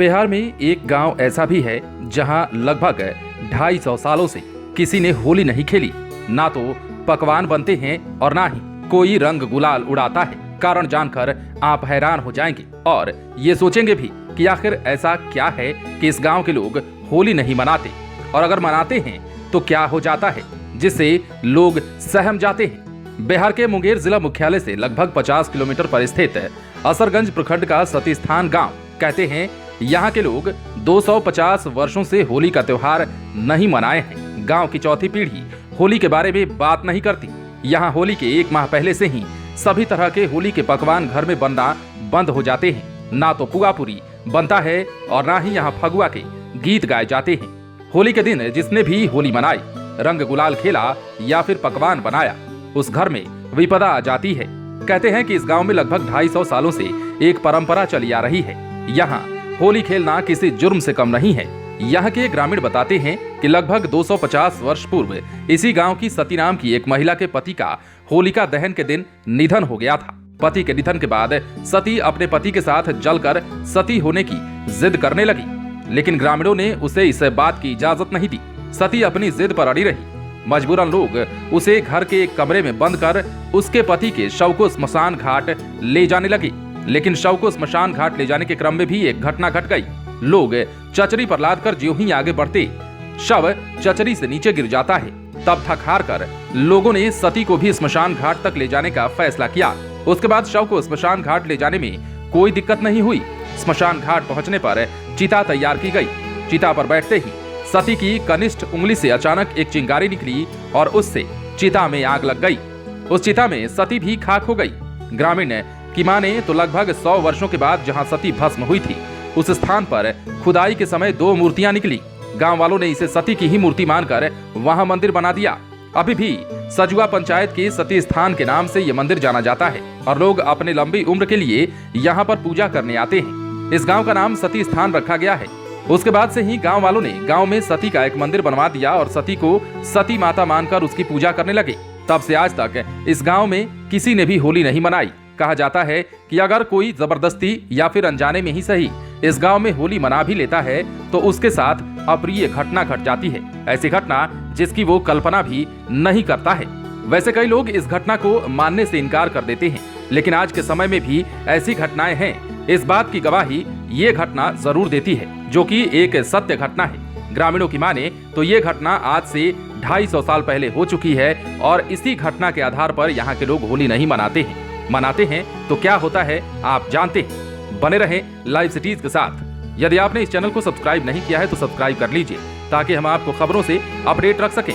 बिहार में एक गांव ऐसा भी है जहां लगभग 250 सालों से किसी ने होली नहीं खेली। ना तो पकवान बनते हैं और ना ही कोई रंग गुलाल उड़ाता है। कारण जानकर आप हैरान हो जाएंगे और ये सोचेंगे भी कि आखिर ऐसा क्या है कि इस गांव के लोग होली नहीं मनाते, और अगर मनाते हैं तो क्या हो जाता है जिससे लोग सहम जाते हैं। बिहार के मुंगेर जिला मुख्यालय से लगभग 50 किलोमीटर पर स्थित असरगंज प्रखंड का सतीस्थान गांव कहते हैं यहाँ के लोग 250 वर्षों से होली का त्योहार नहीं मनाए हैं। गांव की चौथी पीढ़ी होली के बारे में बात नहीं करती। यहाँ होली के 1 माह पहले से ही सभी तरह के होली के पकवान घर में बनना बंद हो जाते हैं। ना तो पुआ पूरी बनता है और ना ही यहाँ फगुआ के गीत गाए जाते हैं। होली के दिन जिसने भी होली मनाई, रंग गुलाल खेला या फिर पकवान बनाया, उस घर में विपदा आ जाती है। कहते हैं कि इस गांव में लगभग 250 सालों से एक परंपरा चली आ रही है। यहाँ होली खेलना किसी जुर्म से कम नहीं है। यहाँ के ग्रामीण बताते हैं कि लगभग 250 वर्ष पूर्व इसी गांव की सती नाम की एक महिला के पति का होलिका दहन के दिन निधन हो गया था। पति के निधन के बाद सती अपने पति के साथ जलकर सती होने की जिद करने लगी, लेकिन ग्रामीणों ने उसे इस बात की इजाजत नहीं दी। सती अपनी जिद पर अड़ी रही। मजबूरन लोग उसे घर के एक कमरे में बंद कर उसके पति के शव को स्मशान घाट ले जाने लगे। लेकिन शव को स्मशान घाट ले जाने के क्रम में भी एक घटना घट गई। लोग चचरी पर लादकर ज्यों ही आगे बढ़ते, शव चचरी से नीचे गिर जाता है। तब थक हार कर लोगों ने सती को भी स्मशान घाट तक ले जाने का फैसला किया। उसके बाद शव को स्मशान घाट ले जाने में कोई दिक्कत नहीं हुई। स्मशान घाट पहुंचने पर चिता तैयार की गई। चिता पर बैठते ही सती की कनिष्ठ उंगली से अचानक एक चिंगारी निकली और उससे चिता में आग लग गई। उस चिता में सती भी खाक हो गई। ग्रामीण की माने तो लगभग 100 वर्षों के बाद जहां सती भस्म हुई थी, उस स्थान पर खुदाई के समय 2 मूर्तियां निकली। गांव वालों ने इसे सती की ही मूर्ति मानकर वहां मंदिर बना दिया। अभी भी सजुआ पंचायत के सती स्थान के नाम से ये मंदिर जाना जाता है और लोग अपने लंबी उम्र के लिए यहाँ पर पूजा करने आते हैं। इस गांव का नाम सती स्थान रखा गया है। उसके बाद से ही गांव वालों ने गांव में सती का एक मंदिर बनवा दिया और सती को सती माता मानकर उसकी पूजा करने लगे। तब से आज तक इस गांव में किसी ने भी होली नहीं मनाई। कहा जाता है कि अगर कोई जबरदस्ती या फिर अनजाने में ही सही इस गांव में होली मना भी लेता है तो उसके साथ अप्रिय घटना घट जाती है। ऐसी घटना जिसकी वो कल्पना भी नहीं करता है। वैसे कई लोग इस घटना को मानने से इनकार कर देते हैं, लेकिन आज के समय में भी ऐसी घटनाएं हैं। इस बात की गवाही ये घटना जरूर देती है, जो कि एक सत्य घटना है। ग्रामीणों की माने तो ये घटना आज से 250 साल पहले हो चुकी है और इसी घटना के आधार पर यहाँ के लोग होली नहीं मनाते हैं तो क्या होता है आप जानते हैं। बने रहें लाइव सिटीज के साथ। यदि आपने इस चैनल को सब्सक्राइब नहीं किया है तो सब्सक्राइब कर लीजिए ताकि हम आपको खबरों से अपडेट रख सकें।